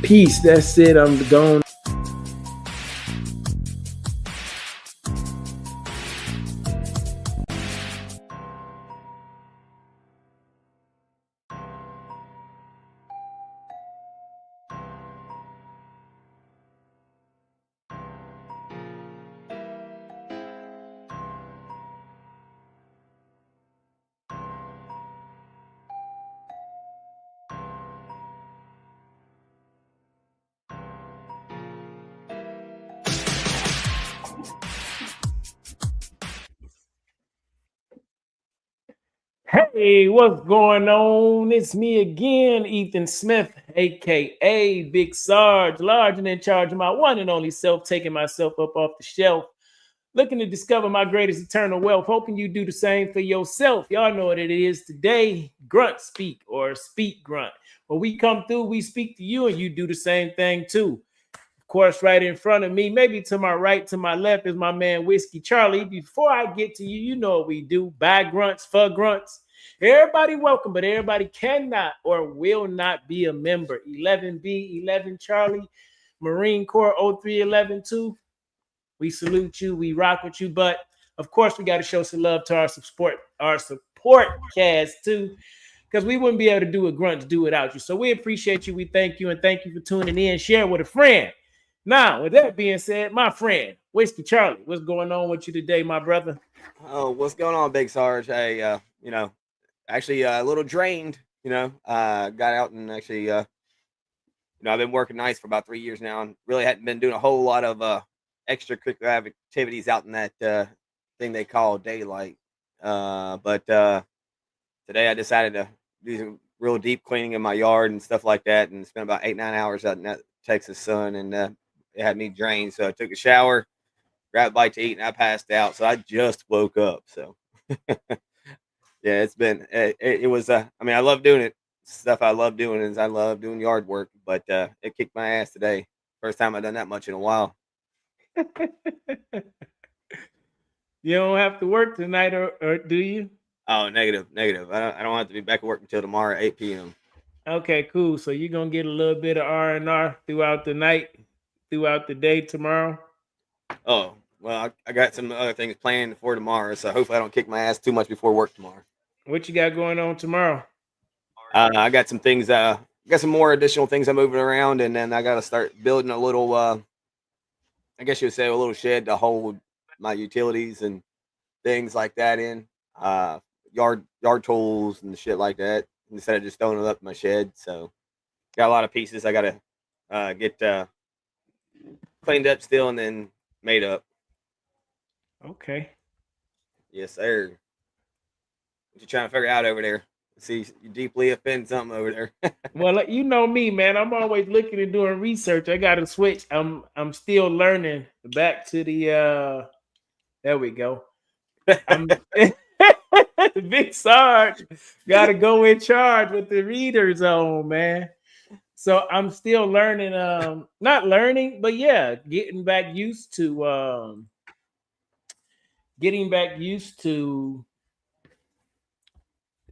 Peace. That's it. I'm gone. Hey, what's going on? It's me again, Ethan Smith, aka Big Sarge, large and in charge of my one and only self, taking myself up off the shelf, looking to discover my greatest eternal wealth, hoping you do the same for yourself. Y'all know what it is today, grunt speak or speak grunt. When we come through, we speak to you and you do the same thing too. Of course, right in front of me, maybe to my right, to my left is my man Whiskey Charlie. Before I get to you, you know what we do. By grunts, for grunts. Everybody welcome, but everybody cannot or will not be a member. 11B, 11 Charlie, Marine Corps 03112. We salute you. We rock with you. But of course, we got to show some love to our support cast too, because we wouldn't be able to do a grunt to do without you. So we appreciate you. We thank you, and thank you for tuning in. Share with a friend. Now, with that being said, my friend, Whiskey Charlie, what's going on with you today, my brother? Oh, what's going on, Big Sarge? Hey, actually a little drained, got out and actually, I've been working nights for about 3 years now and really hadn't been doing a whole lot of extracurricular activities out in that thing they call daylight. But today I decided to do some real deep cleaning in my yard and stuff like that and spent about 8-9 hours out in that Texas sun, and it had me drained. So I took a shower, grabbed a bite to eat, and I passed out. So I just woke up. So yeah, it's been it was I mean, I love doing it. Stuff I love doing is I love doing yard work, but it kicked my ass today. First time I've done that much in a while. You don't have to work tonight, or do you? Oh, negative. I don't have to be back at work until tomorrow at 8 p.m. Okay, cool. So you're gonna get a little bit of R&R throughout the night, throughout the day tomorrow. Oh, well, I got some other things planned for tomorrow, so hopefully I don't kick my ass too much before work tomorrow. What you got going on tomorrow? I got some things. Got some more additional things I'm moving around, and then I got to start building a little. I guess you would say a little shed to hold my utilities and things like that in. Yard tools and shit like that, instead of just throwing it up in my shed. So got a lot of pieces I got to get cleaned up still, and then made up. Okay. Yes, sir. What you trying to figure out over there? See, you deeply offend something over there. Well, you know me, man. I'm always looking and doing research. I got to switch. I'm still learning. Back to the there we go. I'm Big Sarge. Got to go in charge with the readers on, man. So I'm still learning. Not learning, but yeah, getting back used to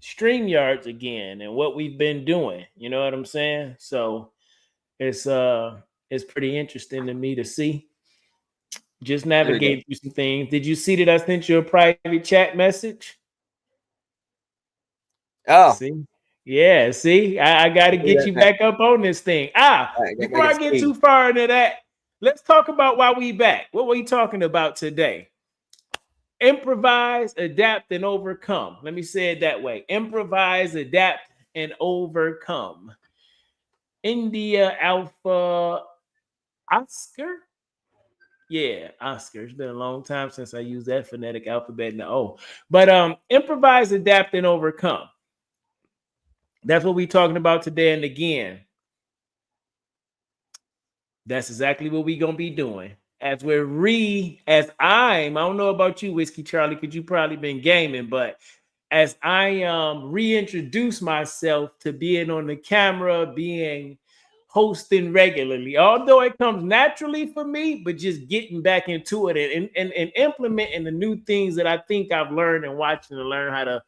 StreamYards again and what we've been doing. You know what I'm saying? So it's pretty interesting to me to see. Just navigate through some things. Did you see that I sent you a private chat message? Oh, see? Yeah, see, I got to get you back up on this thing. Before I get too far into that, let's talk about why we back. What were we talking about today? Improvise, adapt, and overcome. Let me say it that way. Improvise, adapt, and overcome. India Alpha Oscar. Yeah, Oscar. It's been a long time since I used that phonetic alphabet in the O. But improvise, adapt, and overcome. That's what we're talking about today. And again, that's exactly what we're going to be doing. As I don't know about you, Whiskey Charlie, because you probably been gaming, but as I reintroduce myself to being on the camera, hosting regularly, although it comes naturally for me, but just getting back into it and implementing the new things that I think I've learned and watching to learn how to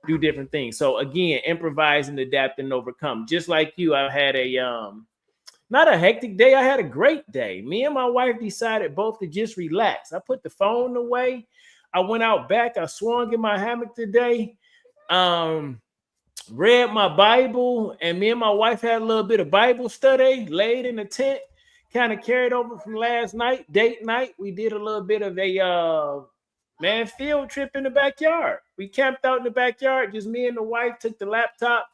do different things. So again, improvise and adapt and overcome. Just like you, I've had not a hectic day. I had a great day. Me and my wife decided both to just relax. I put the phone away. I went out back. I swung in my hammock today. Um, read my Bible, and me and my wife had a little bit of Bible study, laid in the tent, kind of carried over from last night, date night. We did a little bit of a field trip in the backyard. We camped out in the backyard, just me and the wife, took the laptop.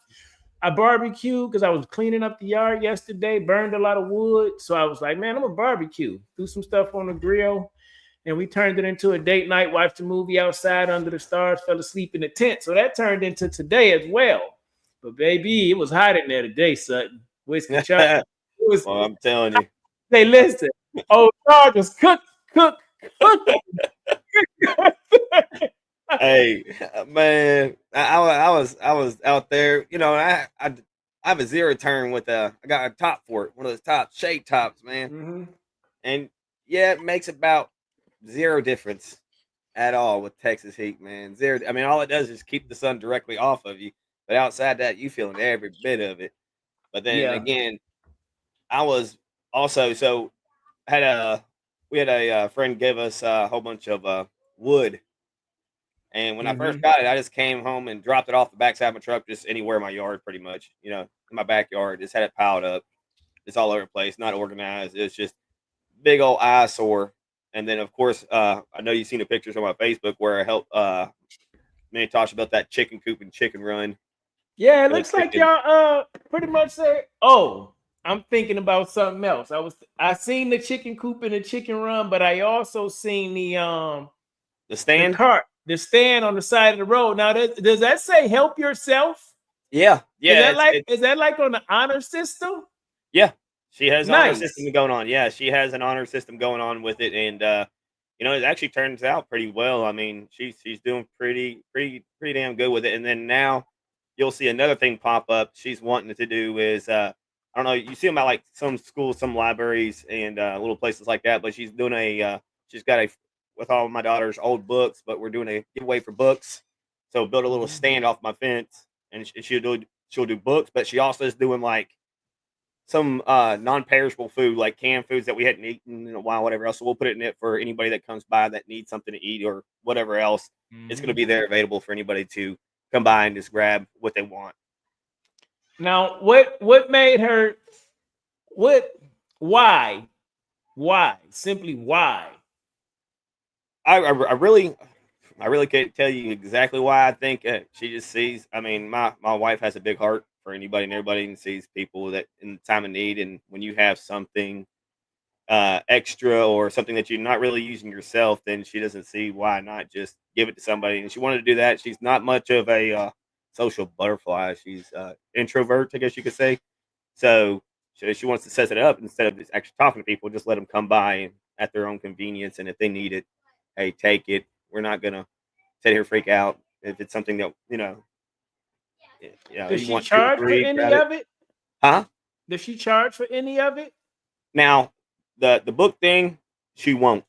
I barbecued because I was cleaning up the yard yesterday, burned a lot of wood. So I was like, man, I'm a barbecue, do some stuff on the grill. And we turned it into a date night, watched a movie outside under the stars, fell asleep in the tent. So that turned into today as well. But baby, it was hot in there today, Sutton. Whiskey Chuck. It was, Well, I'm telling you. hey, listen, old Chargers cook. Hey, man, I was out there. You know, I have a zero turn with I got a top for it, one of those top shade tops, man. Mm-hmm. And yeah, it makes about zero difference at all with Texas heat, man. Zero. I mean, all it does is keep the sun directly off of you, but outside that, you feeling every bit of it. But then Yeah. again, I was also so had a we had a friend give us a whole bunch of wood. And when I first Mm-hmm. got it, I just came home and dropped it off the backside of my truck, just anywhere in my yard, pretty much. You know, in my backyard, just had it piled up. It's all over the place, not organized. It's just big old eyesore. And then, of course, I know you've seen the pictures on my Facebook where I helped me and Tasha built that chicken coop and chicken run Yeah, it for the looks like chicken. y'all pretty much say, oh, I'm thinking about something else. I seen the chicken coop and the chicken run, but I also seen The the stand? cart, the stand on the side of the road. Now, does that say help yourself? Yeah, Is yeah, that like it's is that like on the honor system? yeah. She has an honor system Nice. going on. Yeah, she has an honor system going on with it, and you know, it actually turns out pretty well. I mean, she's doing pretty damn good with it. And then now you'll see another thing pop up. She's wanting to do is I don't know. You see them at like some schools, some libraries, and little places like that. But she's doing she's got a with all my daughter's old books. But we're doing a giveaway for books. So build a little Mhm. stand off my fence, and she'll do books. But she also is doing like some non-perishable food, like canned foods that we hadn't eaten in a while, whatever else. So we'll put it in it for anybody that comes by that needs something to eat or whatever else. It's going to Mhm. be there available for anybody to come by and just grab what they want. Now, what made her what why? Why? Simply why? I really can't tell you exactly why. I think she just sees. I mean, my wife has a big heart for anybody and everybody, and sees people that in time of need. And when you have something extra or something that you're not really using yourself, then she doesn't see why not just give it to somebody. And she wanted to do that. She's not much of a social butterfly. She's introvert, I guess you could say. So she wants to set it up instead of just actually talking to people. Just let them come by and at their own convenience. And if they need it, hey, take it. We're not gonna sit here freak out if it's something that Does you she want two or charge for three, any grab it. of it? Huh? Does she charge for any of it? Now the book thing, she won't.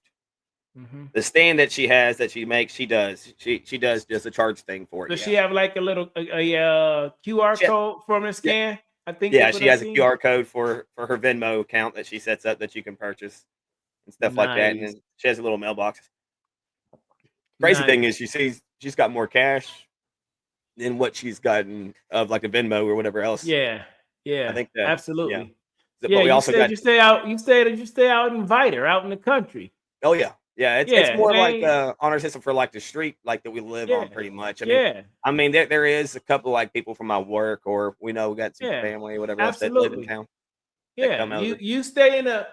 Mm-hmm. The stand that she has that she makes, she does. She does just a charge thing for it. Does Yeah. she have like a little QR She, code for the yeah. scan? I think Yeah, that's what she I has a seen. QR code for her Venmo account that she sets up that you can purchase and stuff like that. And Nice, then she has a little mailbox. Crazy thing is nice. she's got more cash than what she's gotten of like a Venmo or whatever else. Yeah, I yeah, think that yeah. absolutely. Yeah, But we you also said got you stay out. You stay out and invite her out in the country. oh yeah. Yeah, it's Yeah, more it like ain't. honor system for like the street like that we live Yeah, on pretty much. yeah, I mean there is a couple like people from my work or we know we got some yeah, family or whatever else that live in absolutely. town that Yeah, come you over. you stay in a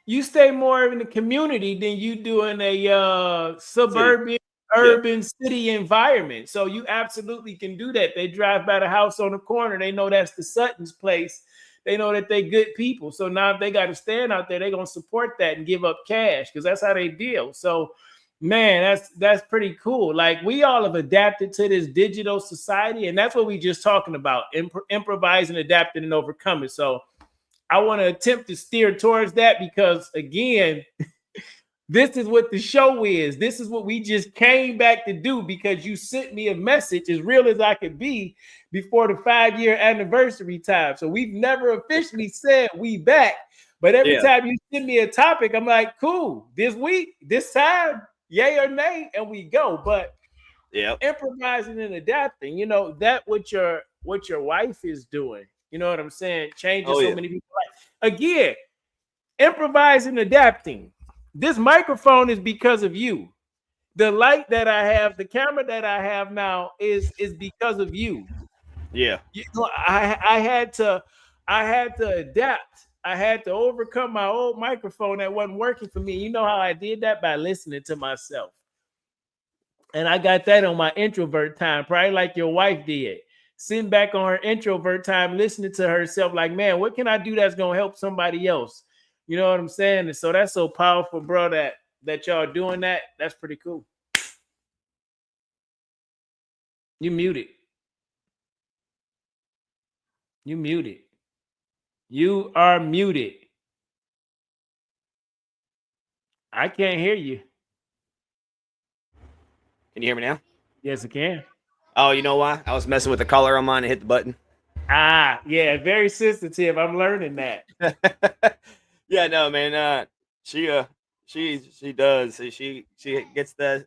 you stay more in the community than you do in a City. suburban Yeah. urban city environment. So you absolutely can do that. They drive by the house on the corner. They know that's the Sutton's place. They know that they good people. So now if they got to stand out there, they're gonna support that and give up cash because that's how they deal. So man, that's pretty cool. Like we all have adapted to this digital society, and that's what we just talking about: improvising, adapting, and overcoming. So I want to attempt to steer towards that because again, This is what the show is. This is what we just came back to do because you sent me a message as real as I could be before the 5-year anniversary time. So we've never officially said we back, but every Yeah. time you send me a topic, I'm like, cool, this week, this time, yay or nay, and we go. But Yep. improvising and adapting, that what your wife is doing. You know what I'm saying? Changing Oh so yeah. many people's life. Again, improvising, adapting. This microphone is because of you. The light that I have, the camera that I have now is because of you. Yeah. I had to adapt. I had to overcome my old microphone that wasn't working for me. You know how I did that? By listening to myself. And I got that on my introvert time, probably like your wife did. Sitting back on her introvert time, listening to herself, like, man, what can I do that's gonna help somebody else? You know what I'm saying? And so that's so powerful, bro, that y'all doing that. That's pretty cool. You muted. You muted. You are muted. I can't hear you. Can you hear me now? Yes, I can. Oh, you know why? I was messing with the color on mine and hit the button. Yeah, very sensitive. I'm learning that. Yeah, no, man. She she does. She gets the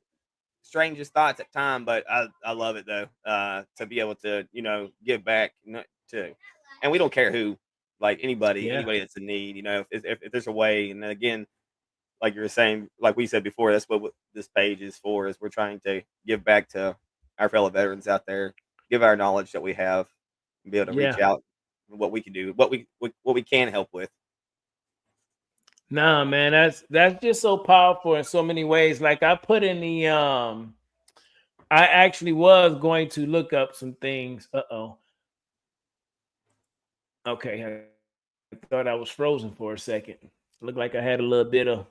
strangest thoughts at time, but I love it though. To be able to give back to, and we don't care who, like Yeah. anybody that's in need. If there's a way, and again, like you were saying, like we said before, that's what this page is for. Is we're trying to give back to our fellow veterans out there, give our knowledge that we have, and be able to reach Yeah. out, what we can do, what we can help with. Nah, man, that's just so powerful in so many ways. Like I put in the I actually was going to look up some things. Uh-oh. Okay, I thought I was frozen for a second. Looked like I had a little bit of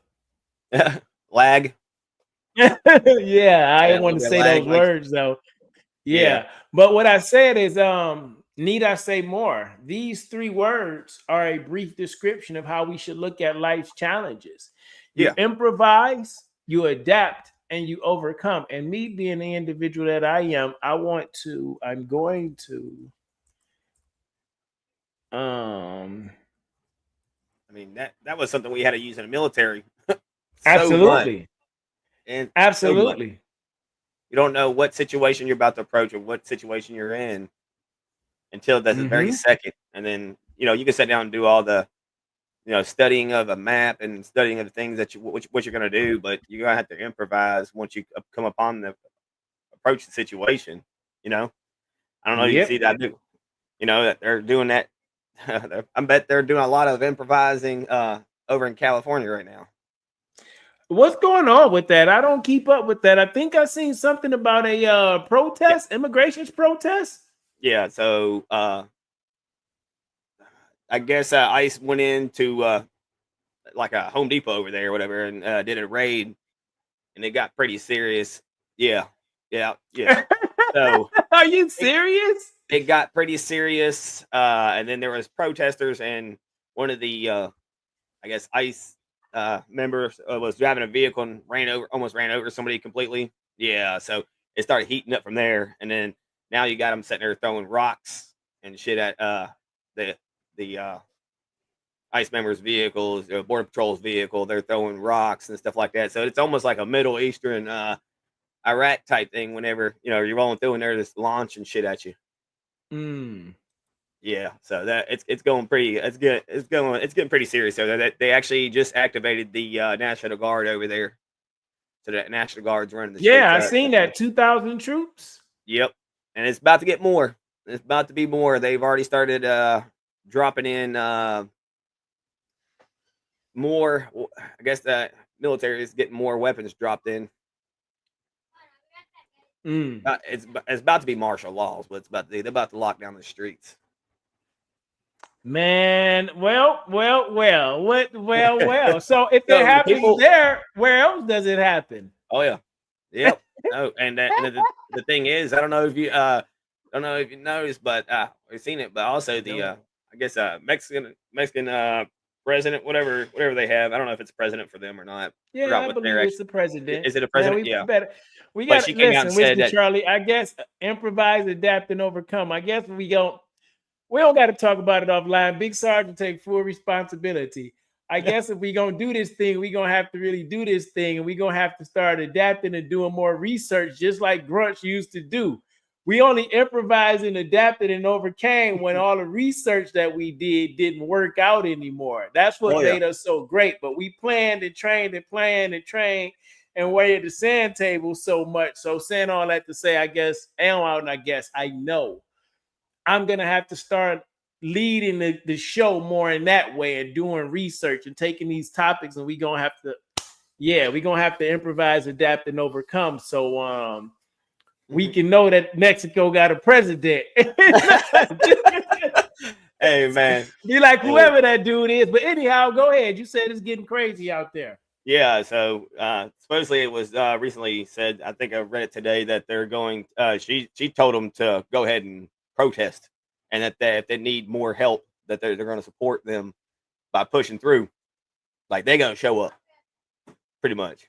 Lag, yeah, I yeah, didn't a want little to bit of say lag, those like words though. yeah, Yeah. But what I said is need I say more? These 3 words are a brief description of how we should look at life's challenges. You yeah. improvise, you adapt, and you overcome. And me being the individual that I am, I'm going to um I mean that was something we had to use in the military so much absolutely. and so much. Absolutely. You don't know what situation you're about to approach or what situation you're in until that's the very Mhm. second. And then, you can sit down and do all the, studying of a map and studying of the things that what you're going to do, but you're going to have to improvise once you come upon the approach the situation. You know, I don't know if you Yep. see that. That they're doing that. I bet they're doing a lot of improvising over in California right now. What's going on with that? I don't keep up with that. I think I seen something about a Yeah. protest, immigration's protest. Yeah. So I guess ICE went into like a Home Depot over there or whatever and did a raid and it got pretty serious. Yeah, yeah, yeah. So Are you it, serious? it got pretty serious, and then there was protesters, and one of the I guess ICE members was driving a vehicle and almost ran over somebody completely. Yeah, so it started heating up from there, and then now you got them sitting there throwing rocks and shit at the the ICE members' vehicles, Border Patrol's vehicle. They're throwing rocks and stuff like that. So it's almost like a Middle Eastern Iraq type thing. Whenever you're rolling through and they're just launching shit at you. Mm. Yeah, so that it's going pretty. It's good. It's getting pretty serious. So that they actually just activated the National Guard over there. So the National Guard's running the streets. Yeah, I seen that 2,000 troops. Yep, and it's about to get more. It's about to be more. They've already started dropping in more. I guess the military is getting more weapons dropped in. Mm. It's about to be martial laws. What it's about to do. They're about to lock down the streets. Man, well. So if it So the happens people. there, where else does it happen? Oh yeah. Yep. No, and the thing is, I don't know if you noticed, but we've seen it. But also the No. I guess Mexican president, whatever they have. I don't know if it's president for them or not. Yeah, Forgot I what they're believe it's actually. the president. Is it a Man, president? we Yeah. better. We But got she to came out and listen, said Whiskey that. Charlie. I guess improvise, adapt, and overcome. I guess we don't got to talk about it offline. Big Sergeant take full responsibility. I guess if we gonna do this thing, we gonna have to really do this thing, and we gonna have to start adapting and doing more research, just like Grunch used to do. We only improvised and adapted and overcame when all the research that we did didn't work out anymore. That's what Oh yeah. made us so great. But we planned and trained and planned and trained and waited the sand table so much. So saying all that to say, I know I'm gonna have to start leading the show more in that way and doing research and taking these topics, and we're gonna have to improvise, adapt, and overcome. So we can know that Mexico got a president. Hey man. Be like So, whoever that dude is. But anyhow, go ahead. You said it's getting crazy out there. yeah. So supposedly it was recently said. I think I read it today that they're going. She told them to go ahead and protest, and that if they need more help, that they're going to support them by pushing through. Like they're going to show up, pretty much.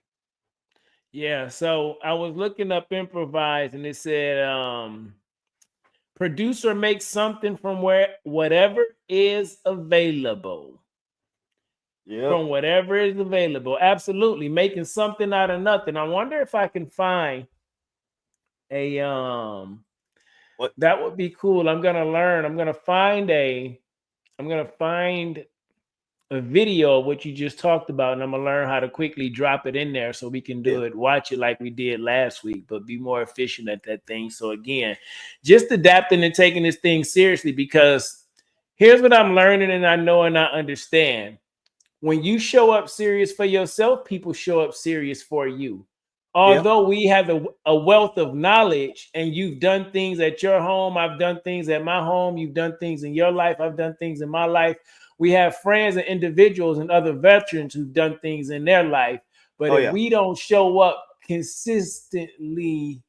Yeah, so I was looking up improvise and it said producer makes something from where whatever is available. Yep. From whatever is available. Absolutely. Making something out of nothing. I wonder if I can find a What? that would be cool. I'm gonna learn. I'm gonna find a video of what you just talked about, and I'm gonna learn how to quickly drop it in there so we can Yeah. do it, watch it like we did last week, but be more efficient at that thing. So again, just adapting and taking this thing seriously, because here's what I'm learning and I know and I understand. When you show up serious for yourself, people show up serious for you. Yep. Although we have a wealth of knowledge and you've done things at your home, I've done things at my home, you've done things in your life, I've done things in my life. We have friends and individuals and other veterans who've done things in their life. But Oh if yeah. we don't show up consistently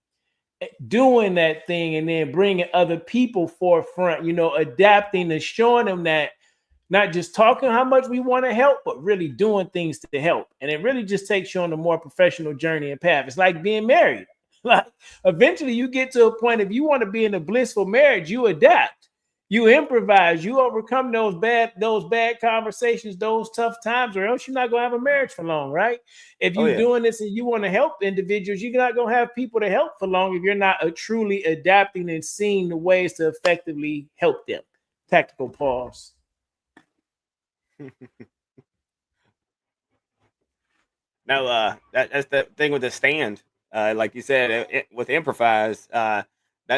doing that thing and then bringing other people forefront, adapting and showing them that not just talking how much we want to help, but really doing things to help. And it really just takes you on a more professional journey and path. It's like being married. Like eventually you get to a point, if you want to be in a blissful marriage, you adapt, you improvise, you overcome those bad conversations, those tough times, or else you're not gonna have a marriage for long, right? If Oh you're yeah. doing this and you want to help individuals, you're not gonna have people to help for long if you're not truly adapting and seeing the ways to effectively help them. Tactical pause. No, that's the thing with the stand. Like you said, with improvise, that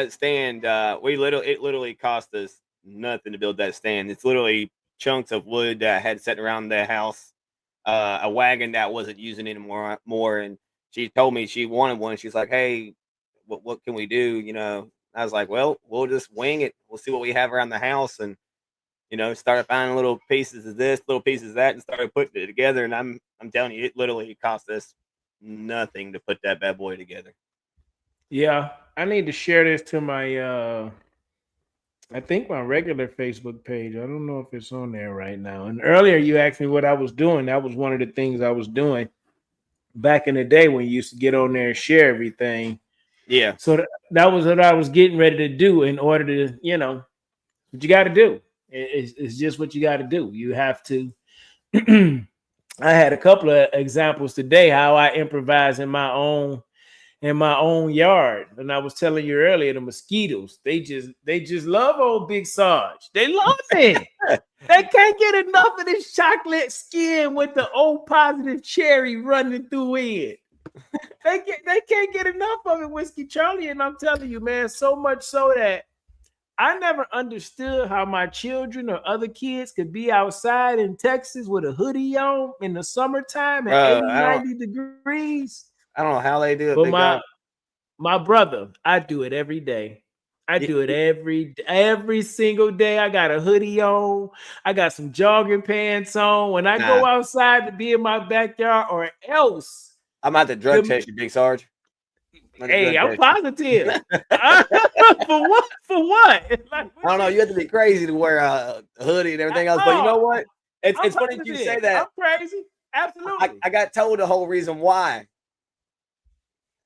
stand, it literally cost us nothing to build that stand. It's literally chunks of wood that I had sitting around the house, a wagon that wasn't using anymore. And she told me she wanted one. She's like, "Hey, what can we do?" I was like, "Well, we'll just wing it. We'll see what we have around the house." And started finding little pieces of this, little pieces of that, and started putting it together. And I'm telling you, it literally cost us nothing to put that bad boy together. Yeah, I need to share this to my I think my regular Facebook page. I don't know if it's on there right now. And earlier you asked me what I was doing. That was one of the things I was doing back in the day when you used to get on there and share everything. Yeah. So that was what I was getting ready to do in order to, what you got to do. It's just what you got to do. You have to I had a couple of examples today how I improvise in my own yard. And I was telling you earlier, the mosquitoes, they just love old Big Sarge. They love it. They can't get enough of this chocolate skin with the old positive cherry running through it. They can't get enough of it, Whiskey Charlie. And I'm telling you, man, so much so that I never understood how my children or other kids could be outside in Texas with a hoodie on in the summertime at Bro, 80, 90 degrees. I don't know how they do it, But big my dog. my brother, I do it every day. I Y- do it y- every single day. I got a hoodie on. I got some jogging pants on. When I Nah, go outside to be in my backyard, or else I'm about to drug the test you, Big Sarge. I'm about to hey, drug I'm test you. positive. For what? For what? Like, I what don't know. you? You have to be crazy to wear a hoodie and everything else, but you know Oh, what? I'm It's funny that you say positive. I'm that. crazy. Absolutely. I got told the whole reason why.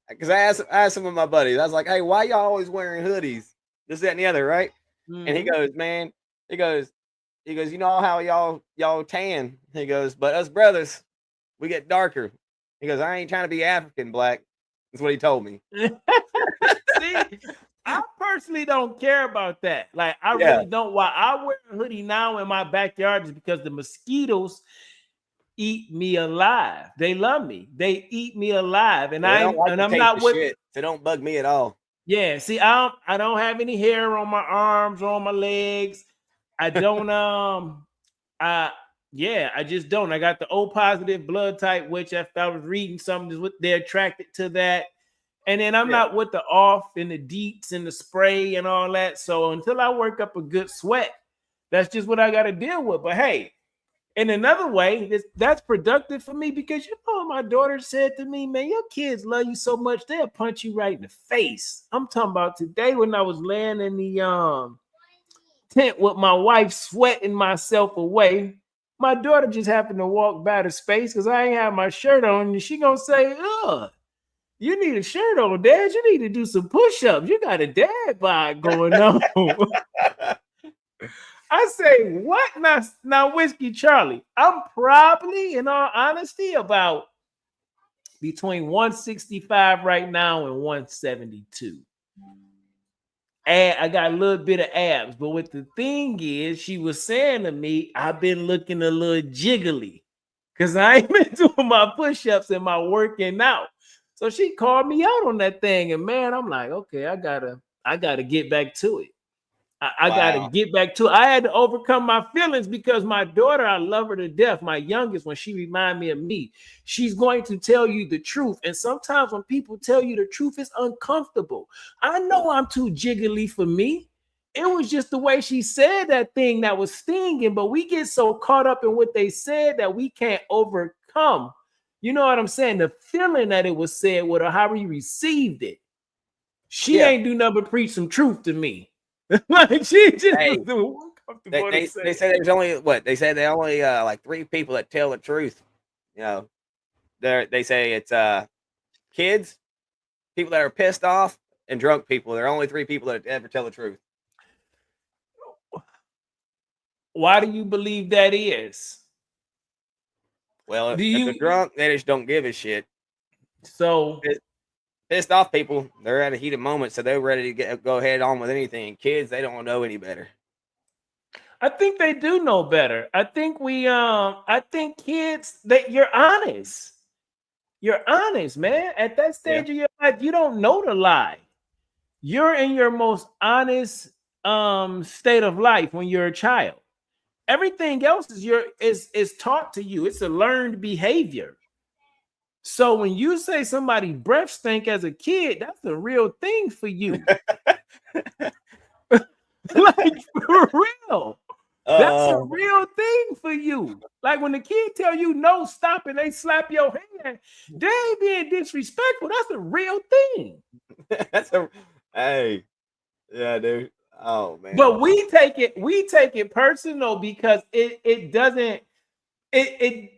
Because I asked some of my buddies, I was like, hey, why y'all always wearing hoodies? This, that, and the other, right? And he Mhm. goes, man, he goes, you know how y'all tan. He goes, but us brothers, we get darker. He goes, I ain't trying to be African black. That's what he told me. See, I personally don't care about that. Like, I Yeah. really don't. Why I wear a hoodie now in my backyard is because the mosquitoes eat me alive. They love me. They eat me alive, and Yeah, they don't like the I'm taste not of with. shit. So don't bug me at all. Yeah, see, I don't have any hair on my arms or on my legs. I don't I yeah, I just don't. I got the O positive blood type, which if I was reading something, they're attracted to that. And then I'm Yeah. not with the off and the deets and the spray and all that. So until I work up a good sweat, that's just what I got to deal with. But hey, in another way, that's productive for me because you know my daughter said to me, man, your kids love you so much they'll punch you right in the face. I'm talking about today when I was laying in the tent with my wife, sweating myself away. My daughter just happened to walk by the space because I ain't have my shirt on, and she gonna say, "Ugh, you need a shirt on, Dad. You need to do some push-ups. You got a dad bod going on." I say, what? Now, Whiskey Charlie, I'm probably, in all honesty, about between 165 right now and 172. And I got a little bit of abs, but what the thing is, she was saying to me, I've been looking a little jiggly because I ain't been doing my push-ups and my working out. So she called me out on that thing, and man, I'm like, okay, I gotta get back to it. I got to Wow. get back to it. I had to overcome my feelings because my daughter, I love her to death. My youngest, when she remind me of me, she's going to tell you the truth. And sometimes when people tell you the truth, it's uncomfortable. I know I'm too jiggly for me. It was just the way she said that thing that was stinging, but we get so caught up in what they said that we can't overcome. You know what I'm saying? The feeling that it was said with her, how we received it. She Yeah. ain't do nothing but preach some truth to me. Like she just was Hey, doing comfortable to they say. say there's only what they say they only like three people that tell the truth. You know, they say it's kids, people that are pissed off, and drunk people. There are only three people that ever tell the truth. Why do you believe that is? Well, Do if they're you drunk, they just don't give a shit. so Pissed off people, they're at a heated moment, so they're ready to go ahead on with anything. Kids, they don't know any better. I think they do know better. I think kids that you're honest. You're honest, man. At that Yeah. stage of your life, you don't know the lie. You're in your most honest state of life when you're a child. Everything else is taught to you. It's a learned behavior. So when you say somebody breath stink as a kid, that's a real thing for you. Like for real. That's a Uh, real thing for you. Like when the kid tell you no, stop, and they slap your hand, they ain't being disrespectful. That's a real thing. that's a hey, yeah, dude. Oh man. But we take it personal because it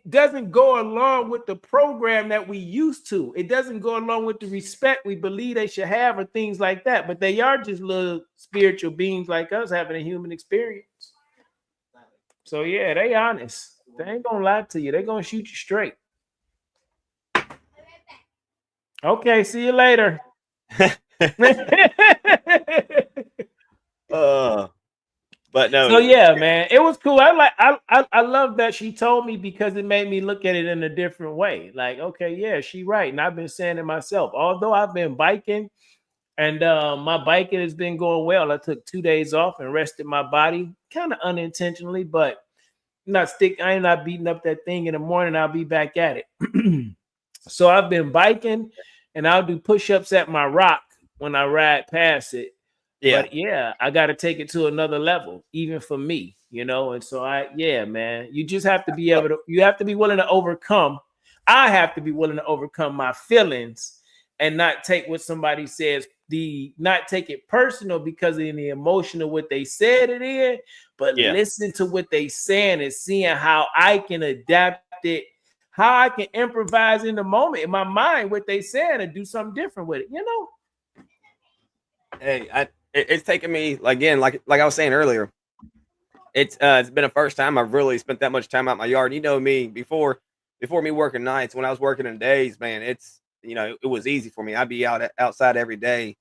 doesn't go along with the program that we used to. It doesn't go along with the respect we believe they should have or things like that. But they are just little spiritual beings like us having a human experience. So yeah, they honest. They ain't gonna lie to you. They gonna shoot you straight. Okay, see you later. uh, but So no, yeah, man, it was cool. I love that she told me because it made me look at it in a different way. Like, okay, yeah, she right. And I've been saying it myself. Although I've been biking and my biking has been going well. I took 2 days off and rested my body, kind of unintentionally, but I ain't not beating up that thing in the morning. I'll be back at it. So I've been biking and I'll do push-ups at my rock when I ride past it. yeah, But yeah, I got to take it to another level, even for me, you know. And so yeah, man, you just have to be look, able to, you have to be willing to overcome. I have to be willing to overcome my feelings and not take what somebody says the not take it personal because of the emotion of what they said it in, but Yeah. listen to what they saying and seeing how I can adapt it, how I can improvise in the moment in my mind what they saying and do something different with it, you know? Hey, it's taken me again, like I was saying earlier. It's been the first time I've really spent that much time out my yard. You know me before me working nights. When I was working in days, man, it was easy for me. I'd be outside every day.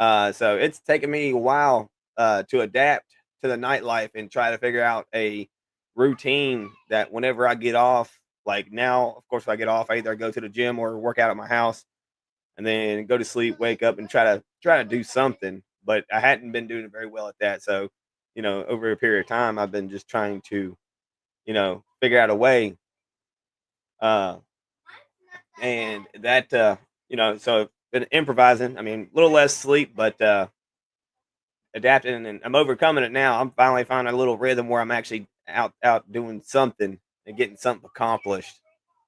So it's taken me a while to adapt to the nightlife and try to figure out a routine that whenever I get off, like now, of course, if I get off, I either go to the gym or work out at my house, and then go to sleep, wake up, and try to do something. But I hadn't been doing very well at that. So, over a period of time, I've been just trying to, figure out a way. Uh, and that, so been improvising. I mean, a little less sleep, but adapting, and I'm overcoming it now. I'm finally finding a little rhythm where I'm actually out doing something and getting something accomplished.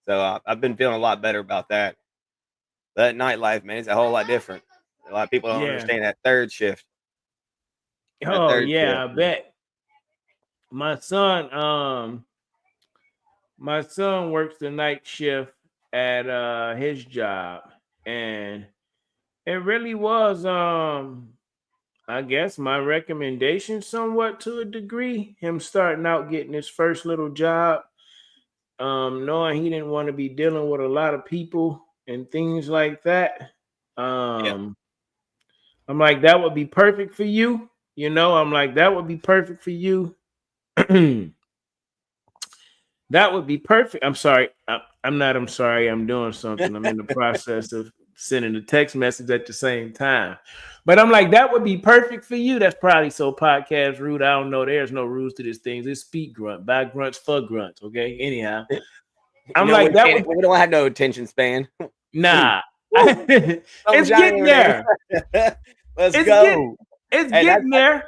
So I've been feeling a lot better about that. That nightlife, man, is a whole lot different. A lot of people don't Yeah. understand that third shift. That Oh third shift. yeah, I bet. My son, my son works the night shift at his job, and it really was I guess my recommendation somewhat to a degree, him starting out getting his first little job, knowing he didn't want to be dealing with a lot of people and things like that. Yeah. Um I'm like, that would be perfect for you. You know, I'm like, that would be perfect for you. That would be perfect. I'm sorry. I'm not. I'm sorry. I'm doing something. I'm in the process of sending a text message at the same time. But I'm like, that would be perfect for you. That's probably so podcast rude. I don't know. There's no rules to this thing. It's speak grunt, by grunts for grunts. Okay. Anyhow, I'm like, that would We don't have no attention span. nah. Woo! It's Sunshine getting every day. there. Let's It's get go. it's Hey, getting there.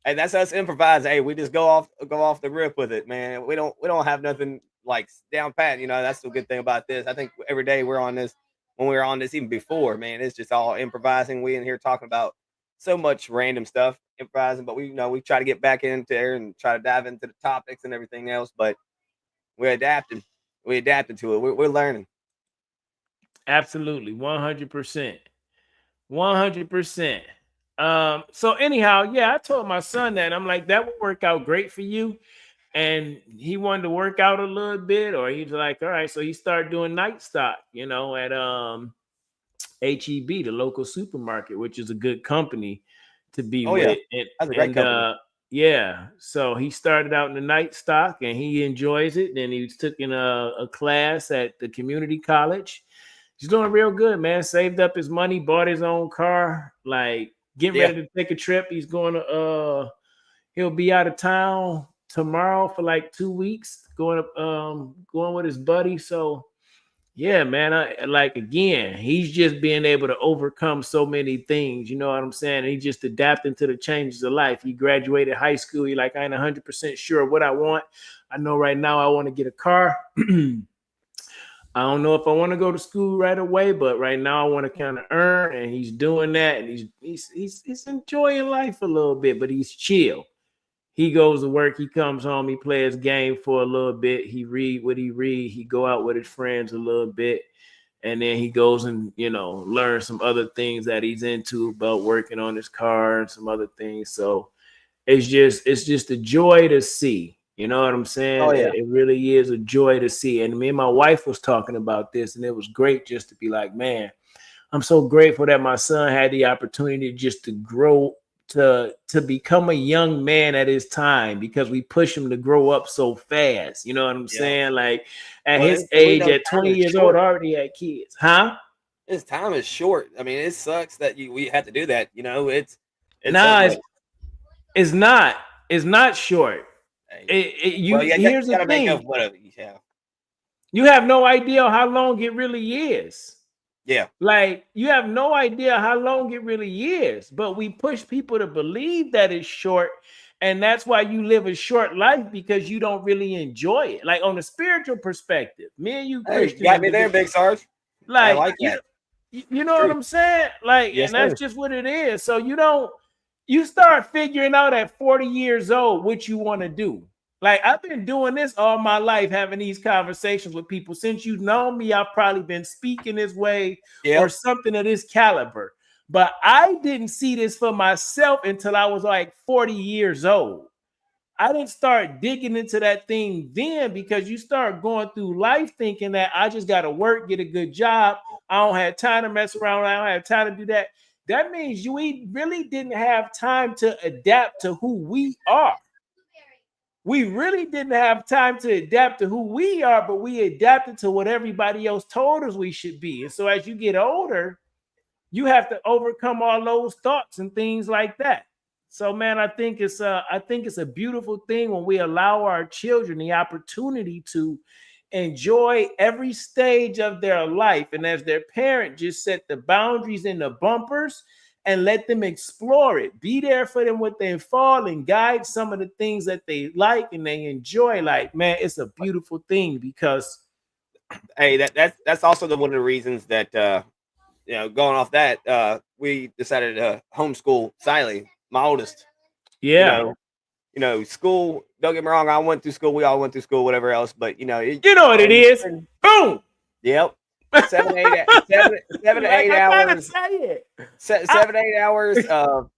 that's us improvising. Hey, we just go off the rip with it, man. We don't have nothing like down pat. That's the good thing about this. I think every day we're on this. When we were on this, even before, man, it's just all improvising. We in here talking about so much random stuff, improvising. But we try to get back into there and try to dive into the topics and everything else. But we're adapting. We're adapting to it. We're learning. Absolutely, 100%. 100%. So anyhow, yeah, I told my son that. I'm like, that would work out great for you. And he wanted to work out a little bit, or he's like, all right. So he started doing night stock, at HEB, the local supermarket, which is a good company to be Oh yeah, with. And that's a great and company. yeah, so he started out in the night stock and he enjoys it. Then he took in a class at the community college. He's doing real good, man. Saved up his money, bought his own car, like getting Yeah. ready to take a trip. He's going to he'll be out of town tomorrow for like 2 weeks, going with his buddy. So yeah, man. Like again, he's just being able to overcome so many things. You know what I'm saying? And he just adapting to the changes of life. He graduated high school. He like, I ain't 100% sure what I want. I know right now I want to get a car. I don't know if I want to go to school right away, but right now I want to kind of earn, and he's doing that, and he's enjoying life a little bit, but he's chill. He goes to work, he comes home, he plays game for a little bit, he read what he read, he go out with his friends a little bit, and then he goes and learn some other things that he's into about working on his car and some other things. So it's just a joy to see. You know what I'm saying? Oh yeah. It really is a joy to see. And me and my wife was talking about this, and it was great just to be like, man, I'm so grateful that my son had the opportunity just to grow to become a young man at his time, because we push him to grow up so fast. You know what I'm Yeah. saying? Like at Well, his and we age, know at time 20 is years old, short. already had kids. Huh? His time is short. I mean, it sucks that we have to do that. It's Nah, something it's, that. it's not. It's not short. Hey, well, You yeah, you here's the got to make up thing. what of it. Yeah. You have no idea how long it really is. Yeah. Like, you have no idea how long it really is, but we push people to believe that it's short. And that's why you live a short life, because you don't really enjoy it. Like, on a spiritual perspective, me and you Hey, you Christian got me there, individuals, Big Sarge. I like, like that. You know what True. I'm saying? Like, Yes, and that's sir. just what it is. So you start figuring out at 40 years old what you want to do. Like, I've been doing this all my life, having these conversations with people. Since you've known me, I've probably been speaking this way or Yep. something of this caliber. But I didn't see this for myself until I was like 40 years old. I didn't start digging into that thing then, because you start going through life thinking that I just got to work, get a good job. I don't have time to mess around. I don't have time to do that. That means we really didn't have time to adapt to who we are. We really didn't have time to adapt to who we are, but we adapted to what everybody else told us we should be. And so as you get older, you have to overcome all those thoughts and things like that. So man, I think it's a beautiful thing when we allow our children the opportunity to enjoy every stage of their life, and as their parent, just set the boundaries and the bumpers and let them explore it. Be there for them with their fall and guide some of the things that they like and they enjoy. Like, man, it's a beautiful thing because Hey, that's also the one of the reasons that going off that, we decided to homeschool Siley, my oldest. You yeah, know, school. Don't get me wrong. I went through school. We all went through school, whatever else. But you know what it and, is. and Boom. yep, 7 to 8 I gotta hours, say it. 7 to 8 hours of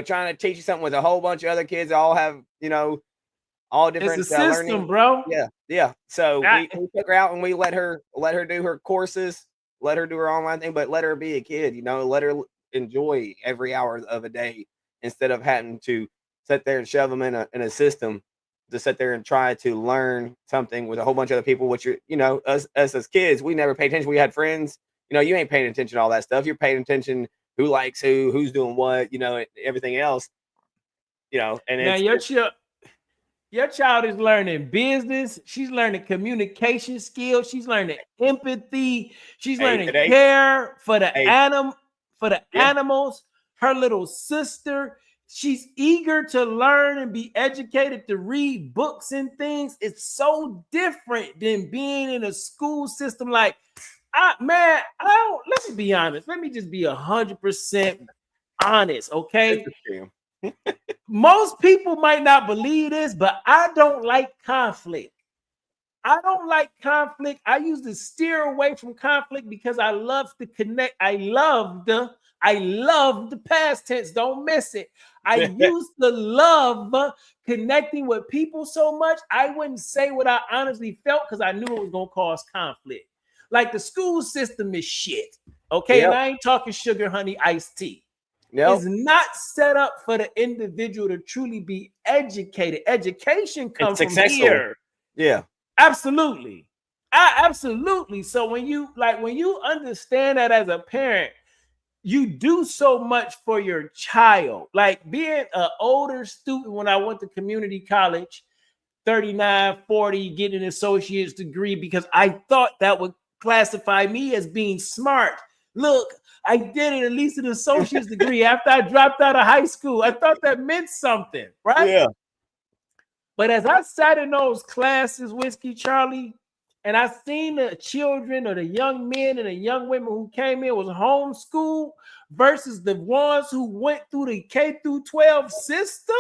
trying to teach you something with a whole bunch of other kids that all have all It's a different system, learning. bro. Yeah, yeah. So I, we took her out and we let her do her courses, let her do her online thing, but let her be a kid. Let her enjoy every hour of a day instead of having to sit there and shove them in a system to sit there and try to learn something with a whole bunch of other people. Which us as kids, we never paid attention. We had friends. You ain't paying attention to all that stuff. You're paying attention who likes who's doing what, and everything else. And now it's your child is learning business. She's learning communication skills. She's learning empathy. She's hey learning today, care for the hey, yeah, animals. Her little sister. She's eager to learn and be educated, to read books and things. It's so different than being in a school system. Like, man, I don't. Let me be honest. Let me just be 100% honest, it's okay? a scam. Most people might not believe this, but I don't like conflict. I don't like conflict. I used to steer away from conflict because I love to connect. I love the past tense. Don't miss it. I used to love connecting with people so much. I wouldn't say what I honestly felt because I knew it was going to cause conflict. Like, the school system is shit. Okay. And Yep. I ain't talking sugar, honey, iced tea. Is Nope. not set up for the individual to truly be educated. Education It's comes from successful. here. Yeah. Absolutely. Absolutely. So when you understand that as a parent, you do so much for your child. Like, being an older student when I went to community college, 39, 40, getting an associate's degree because I thought that would classify me as being smart. Look, I did it, at least an associate's degree after I dropped out of high school. I thought that meant something, right? Yeah. But as I sat in those classes, Whiskey Charlie, and I seen the children or the young men and the young women who came in was homeschooled versus the ones who went through the K through 12 system,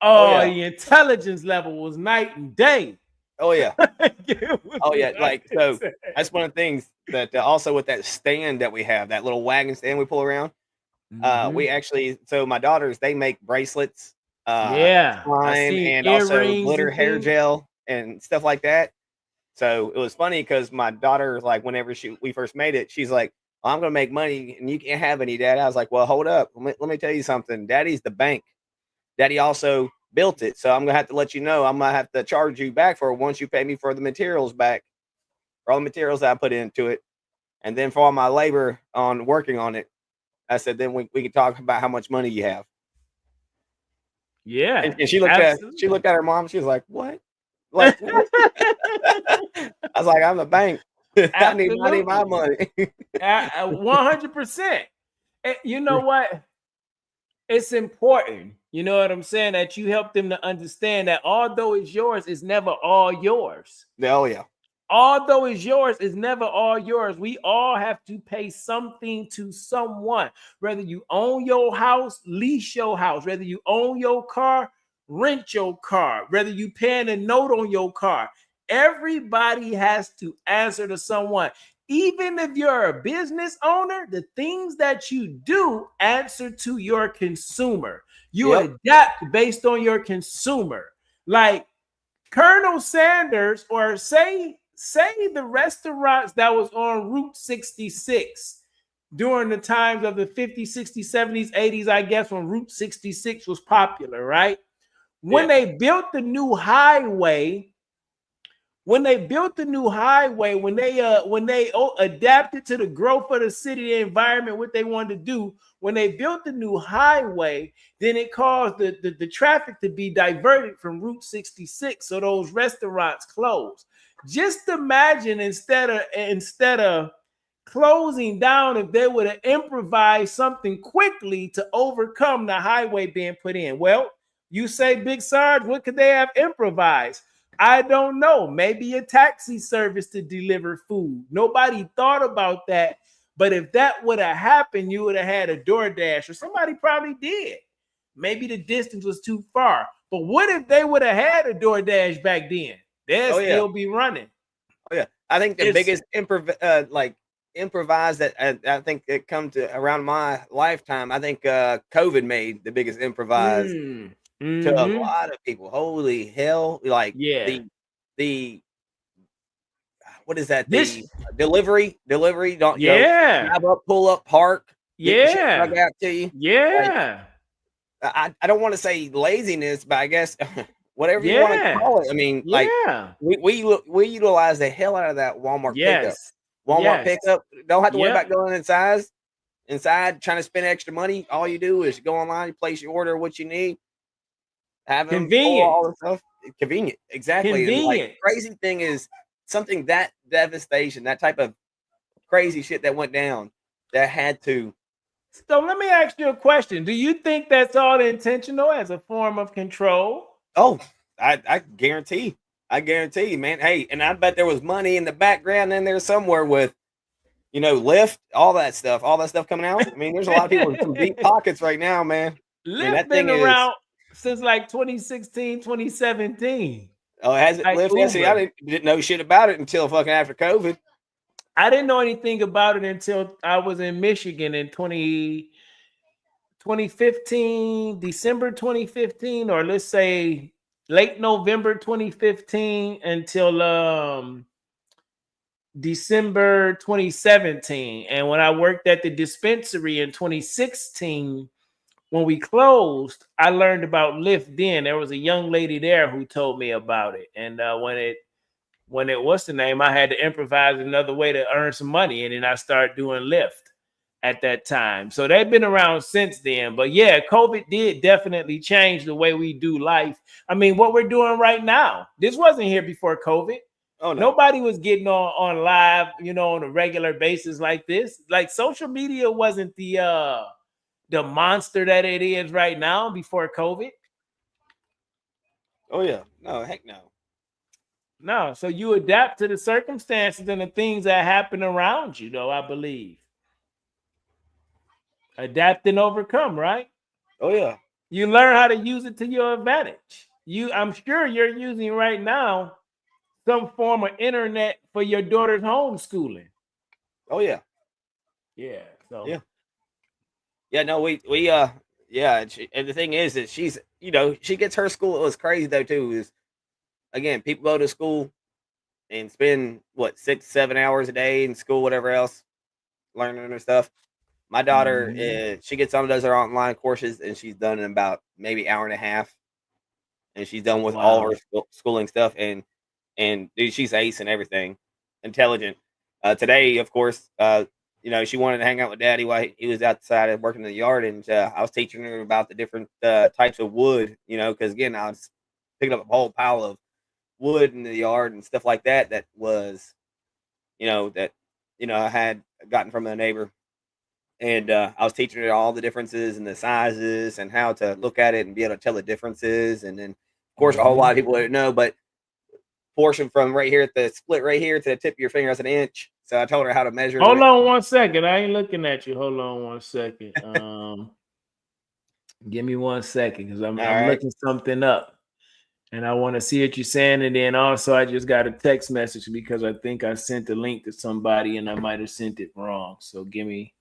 Oh oh, yeah. the intelligence level was night and day. Oh yeah. It was Oh yeah. night Like and so, day. that's one of the things that also with that stand that we have, that little wagon stand we pull around. We Mhm. actually, so my daughters, they make bracelets, Yeah, I slime, seen and also earrings glitter and hair things. gel and stuff like that. So it was funny because my daughter, like, whenever we first made it, she's like, "I'm gonna make money and you can't have any, Dad." I was like, "Well, hold up. Let me tell you something. Daddy's the bank. Daddy also built it. So I'm gonna have to let you know I'm gonna have to charge you back for it once you pay me for the materials back, for all the materials that I put into it. And then for all my labor on working on it." I said, then we can talk about how much money you have. And, Yeah, and she looked at her mom. She was like, "What? Like what?" I was like, "I'm the bank. I need my absolutely. money." 100%. You know what? It's important. You know what I'm saying? That you help them to understand that although it's yours, it's never all yours. Oh yeah. although it's yours, it's never all yours. We all have to pay something to someone. Whether you own your house, lease your house. Whether you own your car, rent your car. Whether you paying a note on your car. Everybody has to answer to someone. Even if you're a business owner, the things that you do answer to your consumer. You Yep. adapt based on your consumer. Like Colonel Sanders, or say the restaurants that was on Route 66 during the times of the 50s, 60s, 70s, 80s, I guess, when Route 66 was popular, right? When Yeah. they built the new highway, when they adapted to the growth of the city, the environment, what they wanted to do, when they built the new highway, then it caused the traffic to be diverted from Route 66, so those restaurants closed. Just imagine, instead of closing down, if they would have improvised something quickly to overcome the highway being put in. Well, you say, Big Sarge, what could they have improvised? I don't know. Maybe a taxi service to deliver food. Nobody thought about that. But if that would have happened, you would have had a DoorDash, or somebody probably did. Maybe the distance was too far. But what if they would have had a DoorDash back then? They'd Oh yeah. still be running. Oh yeah. I think the It's biggest improvise that I think it come to around my lifetime. I think COVID made the biggest improvise to a mm-hmm. lot of people. Holy hell! Like Yeah. the what is that? This The delivery don't yeah. drive up, pull up, park, get your shit Yeah. drug out to you. Like Yeah. I don't want to say laziness, but I guess whatever you want to Yeah. call it. I mean, like Yeah. we utilize the hell out of that Walmart pickup. Yes. Walmart Yes. pickup, don't have to worry Yep. about going inside trying to spend extra money. All you do is go online, you place your order, what you need, have them pull Convenient. all the stuff. Convenient, exactly. And like Convenience. crazy thing is something that devastation, that type of crazy shit that went down, that had to. So let me ask you a question. Do you think that's all intentional as a form of control? Oh, I guarantee. I guarantee you, man. Hey, and I bet there was money in the background in there somewhere with, Lyft, all that stuff coming out. I mean, there's a lot of people with some deep pockets right now, man. I mean, Lyft that been thing is. around since like 2016, 2017. Oh, has it Like Lyft? Yeah, see, I Uber. didn't know shit about it until fucking after COVID. I didn't know anything about it until I was in Michigan in 2015, December 2015, or let's say late November 2015 until December 2017. And when I worked at the dispensary in 2016, when we closed, I learned about Lyft then. There was a young lady there who told me about it. And when it was the name, I had to improvise another way to earn some money. And then I started doing Lyft at that time. So they've been around since then. But yeah, COVID did definitely change the way we do life. I mean, what we're doing right now, this wasn't here before COVID. Oh no. Nobody was getting on live, on a regular basis like this. Like social media wasn't the monster that it is right now before COVID. Oh yeah. No, heck no. No, so you adapt to the circumstances and the things that happen around you, though, I believe. Adapt and overcome, right? Oh yeah. You learn how to use it to your advantage. I'm sure you're using right now some form of internet for your daughter's homeschooling. Oh yeah. Yeah. So Yeah. Yeah. No, we yeah. And the thing is that she's she gets her school. It was crazy though too. Is again, people go to school and spend what 6-7 hours a day in school, whatever else, learning their stuff. My daughter, she gets on, does her online courses, and she's done in about maybe hour and a half, and she's done with all wow. her schooling stuff. And dude, she's ace and everything, intelligent. Today, of course, she wanted to hang out with daddy while he was outside and working in the yard, and I was teaching her about the different types of wood, because again, I was picking up a whole pile of wood in the yard and stuff like that. That was, that I had gotten from a neighbor, and I was teaching her all the differences and the sizes and how to look at it and be able to tell the differences. And then, of course, a whole lot of people didn't know, but portion from right here at the split right here to the tip of your finger. That's an inch. So I told her how to measure Hold it. on 1 second. I ain't looking at you. Hold on 1 second. Give me 1 second because All I'm right. looking something up. And I want to see what you're saying. And then also, I just got a text message because I think I sent the link to somebody and I might have sent it wrong. So give me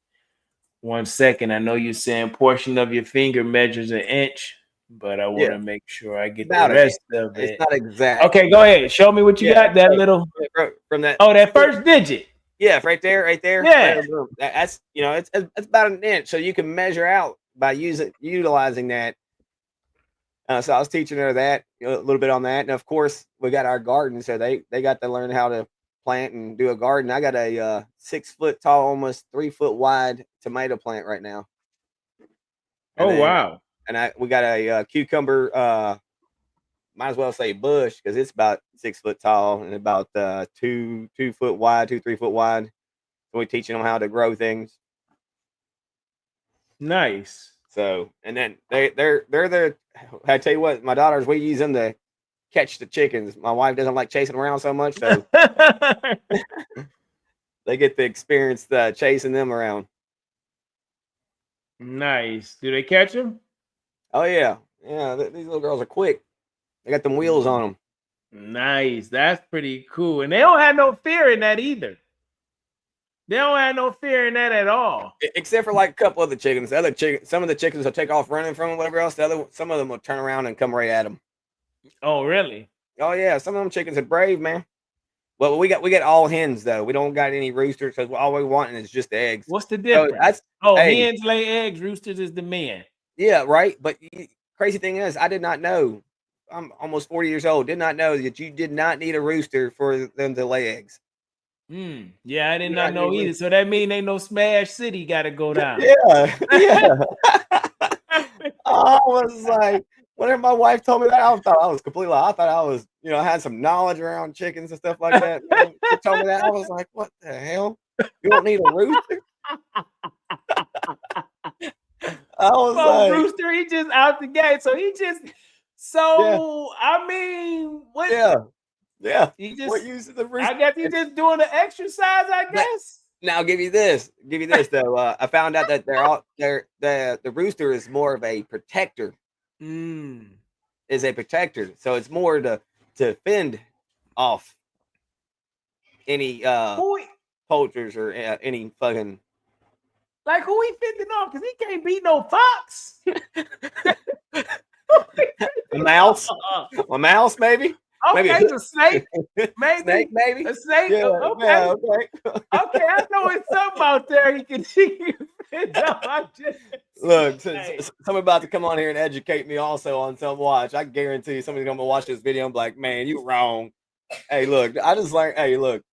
1 second. I know you're saying portion of your finger measures an inch, but I want Yeah. to make sure I get the About an inch. rest of It's it. not exact. Okay, go ahead. Show me what you Yeah. got. That little. From that. Oh, that first digit. Yeah, right there, right there. Yeah. Boom. That's it's about an inch, so you can measure out by utilizing that. So I was teaching her that a little bit on that, and of course we got our garden, so they got to learn how to plant and do a garden. I got a 6 foot tall, almost 3 foot wide tomato plant right now, and Oh, then wow. we got a cucumber. Might as well say bush because it's about 6 foot tall and about 2 foot wide, 2 3 foot wide. So we're teaching them how to grow things. Nice. So, and then they're the. I tell you what, my daughters, we use them to catch the chickens. My wife doesn't like chasing around so much, so they get to experience chasing them around. Nice. Do they catch them? Oh yeah, yeah. These little girls are quick. They got them wheels on them. Nice. That's pretty cool. And they don't have no fear in that either. They don't have no fear in that at all. Except for like a couple of the chickens. The other chicken, some of the chickens will take off running from them, whatever else. Some of them will turn around and come right at them. Oh, really? Oh yeah, some of them chickens are brave, man. Well, we got all hens though. We don't got any roosters because all we want is just eggs. What's the So difference? Hens lay eggs, roosters is the men. Yeah, right. But crazy thing is, I did not know. I'm almost 40 years old. Did not know that you did not need a rooster for them to lay eggs. Yeah, I did not know either. So that means ain't no Smash City got to go down. Yeah, yeah. I was like, whenever my wife told me that, I thought I was completely. I thought I was, I had some knowledge around chickens and stuff like that. She told me that, I was like, what the hell? You don't need a rooster? I was like, rooster, he just out the gate. So he just. So I mean, what? Yeah. He just. What uses the rooster? I guess he's just doing the exercise. I guess. Now I'll give you this though. I found out that the rooster is more of a protector. Is a protector, so it's more to fend off any poachers or any fucking. Like who he fending off? Because he can't beat no fox. A mouse? A mouse, maybe? Okay, maybe a snake. Maybe. Snake, maybe? A snake? Yeah, okay. Yeah, okay. Okay, I know it's something out there he can fend off. Look, someone about to come on here and educate me also on some watch. I guarantee you somebody's going to watch this video and be like, man, you wrong. Hey, look, I just learned, look.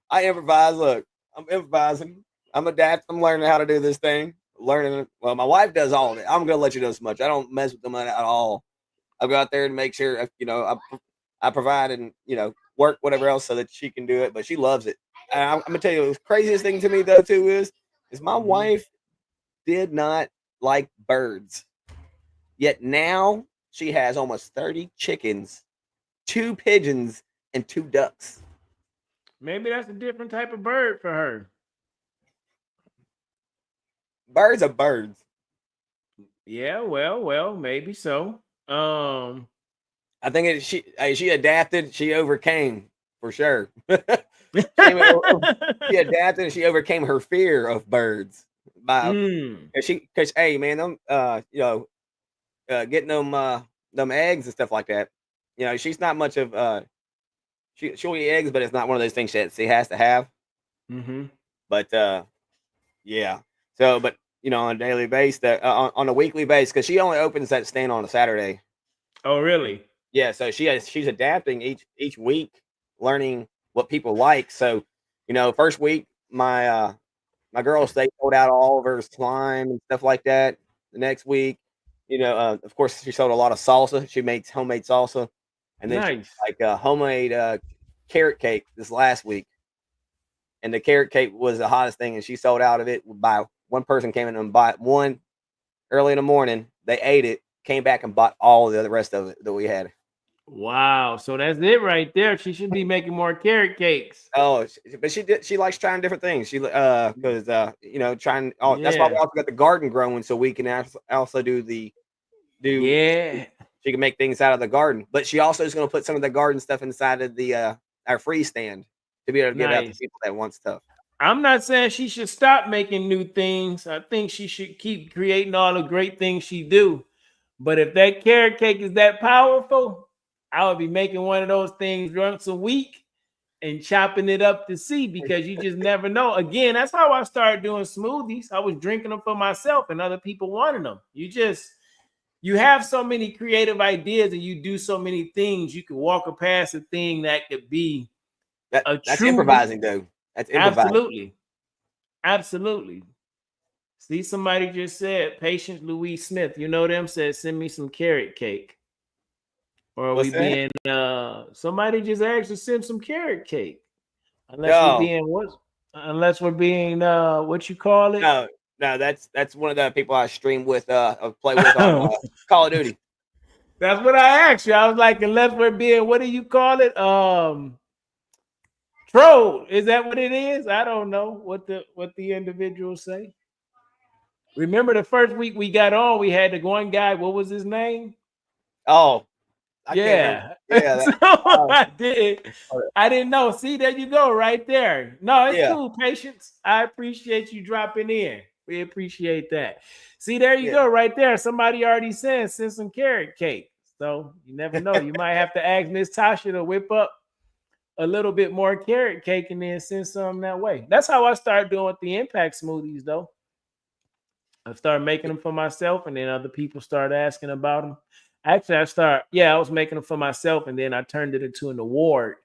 I improvise. Look, I'm improvising. I'm adapting. I'm learning how to do this thing. Well, my wife does all of it. I'm going to let you know so much. I don't mess with them at all. I go out there and make sure, I provide and, work whatever else so that she can do it. But she loves it. And I'm going to tell you the craziest thing to me, though, too, is my wife did not like birds. Yet now she has almost 30 chickens, 2 pigeons, and 2 ducks. Maybe that's a different type of bird for her. Birds are birds. Yeah, well, maybe so. I think she adapted. She overcame for sure. She adapted and she overcame her fear of birds. Because hey man, them getting them eggs and stuff like that. She's not much of she'll eat eggs, but it's not one of those things that she has to have. But yeah. So, but on a daily basis, on a weekly basis, because she only opens that stand on a Saturday. Oh, really? Yeah. So she's adapting each week, learning what people like. So, first week my girls they sold out all of her slime and stuff like that. The next week, of course, she sold a lot of salsa. She makes homemade salsa, and then nice. She like homemade carrot cake this last week. And the carrot cake was the hottest thing, and she sold out of it by one person came in and bought one early in the morning. They ate it, came back and bought all the rest of it that we had. Wow. So that's it right there. She should be making more carrot cakes. Oh, but she likes trying different things. Because you know, trying. Oh, that's why we Yeah. also got the garden growing, so we can also do. Yeah. She can make things out of the garden, but she also is going to put some of the garden stuff inside of the our free stand to be able to give out to Nice. people that want stuff. I'm not saying she should stop making new things. I think she should keep creating all the great things she do. But if that carrot cake is that powerful, I would be making one of those things once a week and chopping it up to see, because you just never know. Again, that's how I started doing smoothies. I was drinking them for myself and other people wanted them. You have so many creative ideas and you do so many things. You can walk past a thing that could be a That's true, improvising, though. That's improvising. absolutely, absolutely. See, somebody just said, Patience Louise Smith, you know them, said, send me some carrot cake. Or are we What's that? being, somebody just asked to send some carrot cake. Unless we're No, being, what? Unless we're being, what you call it? no, no. That's one of the people I stream with, play with on Call of Duty. That's what I asked you. I was like, unless we're being, what do you call it? Troll. Is that what it is? I don't know what the individuals say. Remember the first week we got on, we had the one guy, what was his name? Oh, I can't remember. Yeah. Yeah, So uh, I did. I didn't know. See, there you go, right there. No, it's yeah, cool, Patience. I appreciate you dropping in. We appreciate that. See, there you yeah. go, right there. Somebody already said send some carrot cake. So you never know. You might have to ask Miss Tasha to whip up a little bit more carrot cake and then send some that way. That's how I started doing with the impact smoothies, though. I started making them for myself, and then other people started asking about them. Actually, I was making them for myself, and then I turned it into an award,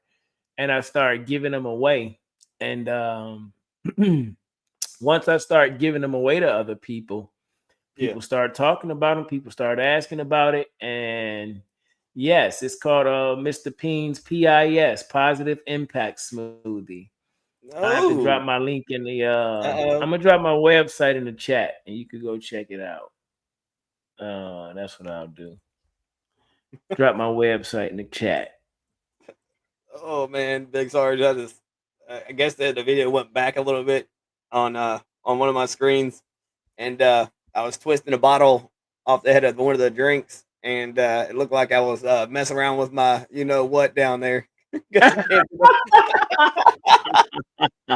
and I started giving them away. And once I started giving them away to other people, Yeah. people started talking about them. People started asking about it, and yes, it's called Mr. Peen's PIS, Positive Impact Smoothie. I have to Oh. drop my link in the. Uh-oh. I'm gonna drop my website in the chat, and you could go check it out. That's what I'll do. Drop my website in the chat. Oh man, Big Sarge, I guess the video went back a little bit on one of my screens, and I was twisting a bottle off the head of one of the drinks, and it looked like I was messing around with my you know what down there. 'Cause I can't Uh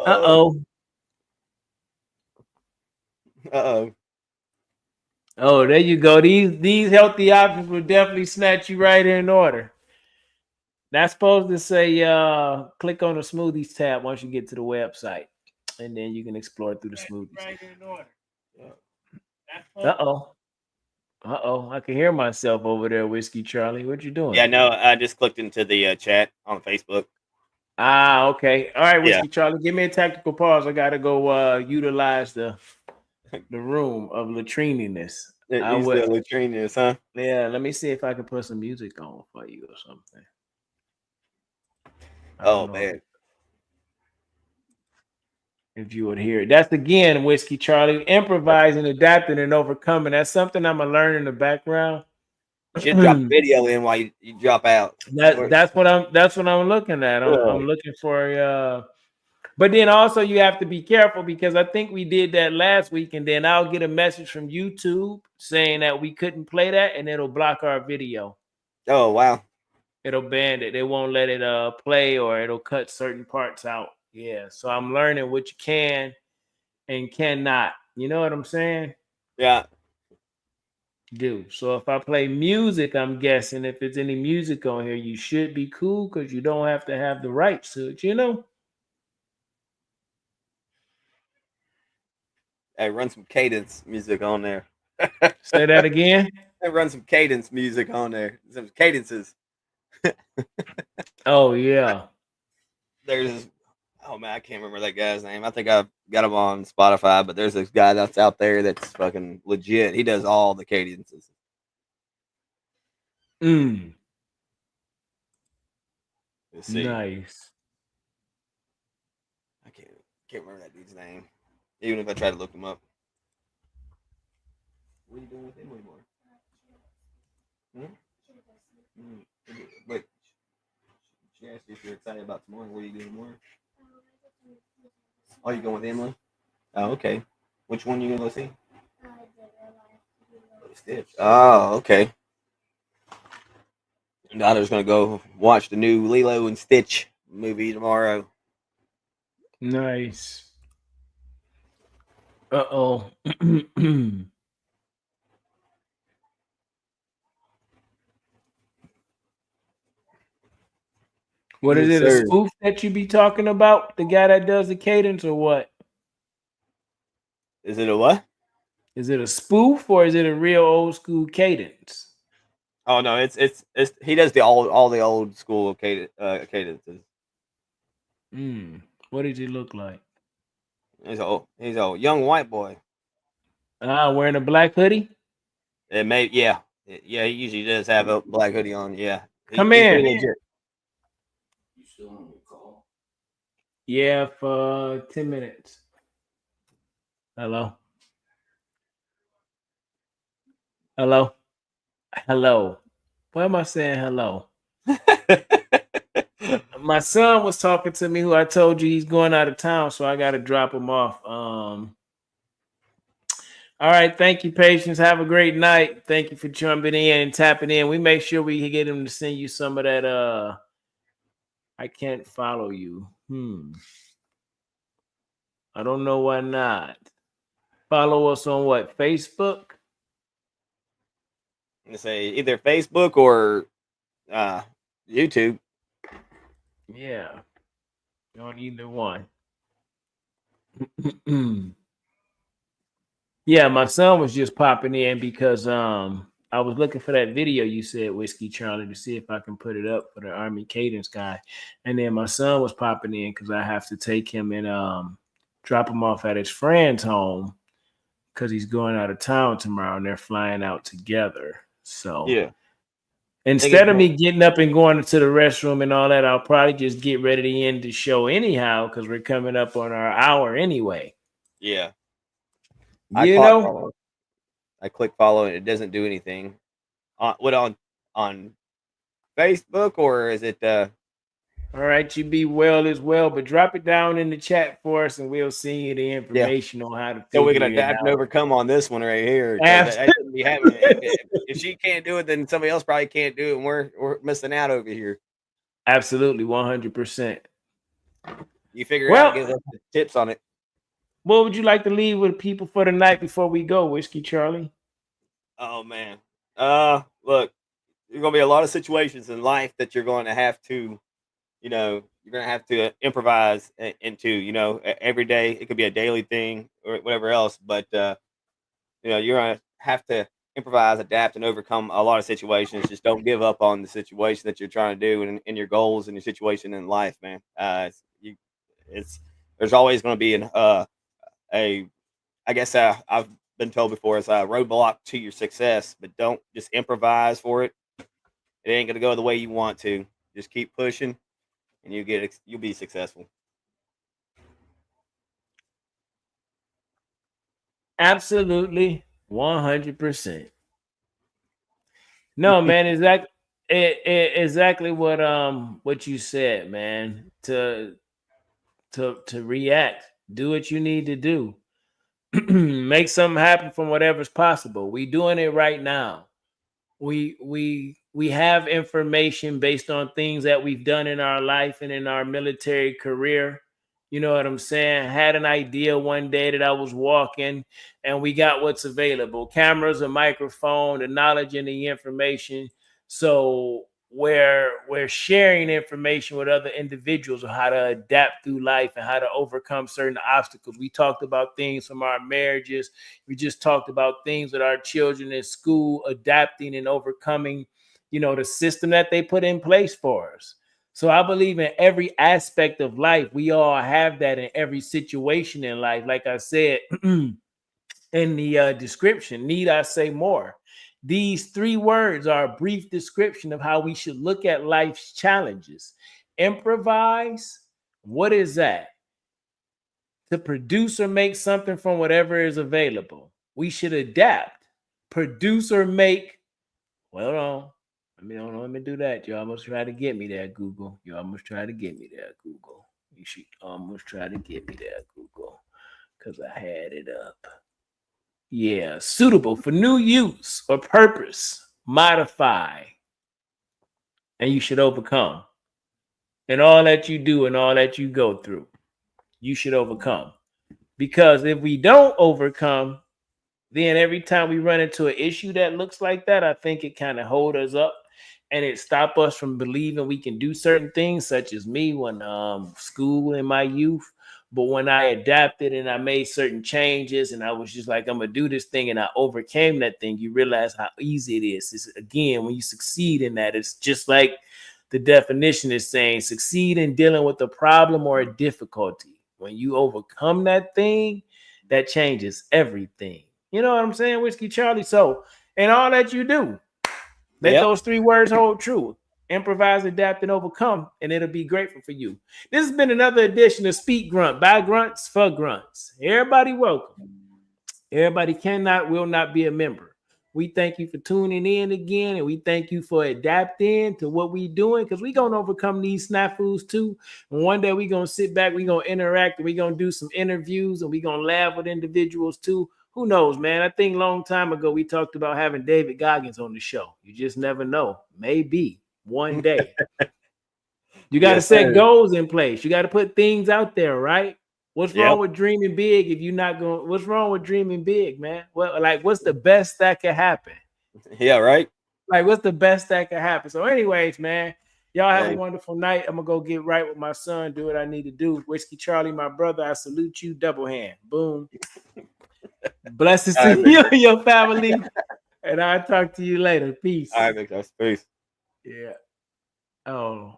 oh, oh. uh-oh. Oh, there you go. These healthy options will definitely snatch you right in order. That's supposed to say click on the smoothies tab once you get to the website. And then you can explore through the smoothies. Right in order. Uh oh. Uh oh. I can hear myself over there, Whiskey Charlie. What you doing? Yeah, no, I just clicked into the chat on Facebook. Ah, okay. All right, Yeah, Whiskey Charlie. Give me a tactical pause. I gotta go utilize the room of latrininess. I use the will. latrinius, huh? Yeah, let me see if I can put some music on for you or something. I don't Oh know man, if you would hear it. That's again, Whiskey Charlie, improvising, adapting, and overcoming. That's something I'm gonna learn in the background. you should drop a video in while you drop out. That's what I'm looking at. I'm looking for but then also you have to be careful, because I think we did that last week, and then I'll get a message from YouTube saying that we couldn't play that, and it'll block our video. Oh wow. It'll ban it. They won't let it play, or it'll cut certain parts out. Yeah. So I'm learning what you can and cannot. You know what I'm saying? Yeah. Do. So if I play music, I'm guessing if it's any music on here, you should be cool, because you don't have to have the rights to it, you know? Hey, run some cadence music on there. Say that again. Hey, run some cadence music on there. Some cadences. Oh yeah. There's oh man, I can't remember that guy's name. I think I've got him on Spotify, but there's this guy that's out there that's fucking legit. He does all the cadences. Mm, Let's see. nice. I can't remember that dude's name. Even if I try to look him up. What are you doing with him anymore? Hmm? Mm. But she asked you if you're excited about tomorrow. What are you doing tomorrow? Oh, you going with Emily? Oh, okay. Which one you gonna go see? Stitch. Oh, okay. Daughter's gonna go watch the new Lilo and Stitch movie tomorrow. Nice. Uh-oh. What is Yes, it, a sir. spoof that you be talking about? The guy that does the cadence or what? Is it a what? Is it a spoof or is it a real old school cadence? Oh no, it's he does the all the old school cadences. What did he look like? He's a young white boy. Ah, wearing a black hoodie? It may yeah, he usually does have a black hoodie on. Yeah, Come he's pretty in. legit. Yeah, for 10 minutes. Hello. Hello. Hello. Why am I saying hello? My son was talking to me, who I told you he's going out of town, so I got to drop him off. All right, thank you, patience. Have a great night. Thank you for jumping in and tapping in. We make sure we can get him to send you some of that. I can't follow you. I don't know why not. Follow us on what? Facebook? I say either Facebook or uh, YouTube. Yeah, on either one. Yeah, my son was just popping in because I was looking for that video you said, Whiskey Charlie, to see if I can put it up for the Army Cadence guy. And then my son was popping in because I have to take him and drop him off at his friend's home because he's going out of town tomorrow and they're flying out together. So Yeah, I think instead of me getting up and going to the restroom and all that, I'll probably just get ready to end the show anyhow because we're coming up on our hour anyway. yeah. I You caught know? follow. I click follow and it doesn't do anything. What on Facebook or is it? All right, you be well as well, but drop it down in the chat for us and we'll send you the Yeah, information on how to so we can figure it adapt and out. overcome on this one right here because that Absolutely. shouldn't be happening. If she can't do it, then somebody else probably can't do it, and we're missing out over here. Absolutely, 100%. You figure it out and Well, give us the tips on it. what would you like to leave with people for the night before we go, Whiskey Charlie? Oh man, look, there's gonna be a lot of situations in life that you're going to have to, you're gonna have to improvise into. Every day it could be a daily thing or whatever else, but you're gonna have to improvise, adapt, and overcome a lot of situations. Just don't give up on the situation that you're trying to do and your goals and your situation in life, man. It's there's always going to be a I guess I've been told before it's a roadblock to your success, but don't just improvise for it. It ain't going to go the way you want to. Just keep pushing, and you'll be successful. Absolutely, 100%. No, man, exactly what you said, man. To react, do what you need to do. Make something happen from whatever's possible. We doing it right now. We have information based on things that we've done in our life and in our military career. You know what I'm saying? Had an idea one day that I was walking and we got what's available: cameras, a microphone, the knowledge and the information. So we're sharing information with other individuals on how to adapt through life and how to overcome certain obstacles. We talked about things from our marriages. We just talked about things with our children in school, adapting and overcoming, the system that they put in place for us. So I believe in every aspect of life, we all have that in every situation in life. Like I said in the description, need I say more? These three words are a brief description of how we should look at life's challenges. Improvise. What is that? To produce or make something from whatever is available. We should adapt, produce or make Well, on. Let me do that. You almost tried to get me there, Google. You almost tried to get me there, Google. You should almost try to get me there, Google, because I had it up. Yeah, suitable for new use or purpose, modify, and you should overcome. And all that you do and all that you go through, you should overcome. Because if we don't overcome, then every time we run into an issue that looks like that, I think it kind of hold us up and it stop us from believing we can do certain things, such as me when school in my youth. But when I adapted and I made certain changes and I was just like, I'm gonna do this thing and I overcame that thing, you realize how easy it is. It's, again, when you succeed in that, it's just like the definition is saying, succeed in dealing with a problem or a difficulty. When you overcome that thing, that changes everything. You know what I'm saying, Whiskey Charlie? So, and all that you do, let Yep. those three words hold true. Improvise, adapt, and overcome, and it'll be grateful for you. This has been another edition of Speak Grunt by Grunts for Grunts. Everybody welcome. Everybody cannot, will not be a member. We thank you for tuning in again, and we thank you for adapting to what we're doing, because we're going to overcome these snafus too. And one day we're going to sit back, we're going to interact, and we're going to do some interviews, and we're going to laugh with individuals too. Who knows, man? I think a long time ago we talked about having David Goggins on the show. You just never know. Maybe one day. You got to Yes, set sir. goals in place. You got to put things out there, right? What's wrong Yep. with dreaming big if you're not going? What's wrong with dreaming big, man? Well, like, what's the best that could happen? Yeah, right. Like, what's the best that could happen? So, anyways, man, y'all have a Hey, wonderful night. I'm gonna go get right with my son, do what I need to do. Whiskey Charlie, my brother, I salute you, double hand. Boom. Blessings all to right, big you dog. and your family. And I'll talk to you later. Peace. All right, big dog. Peace. Yeah. Oh.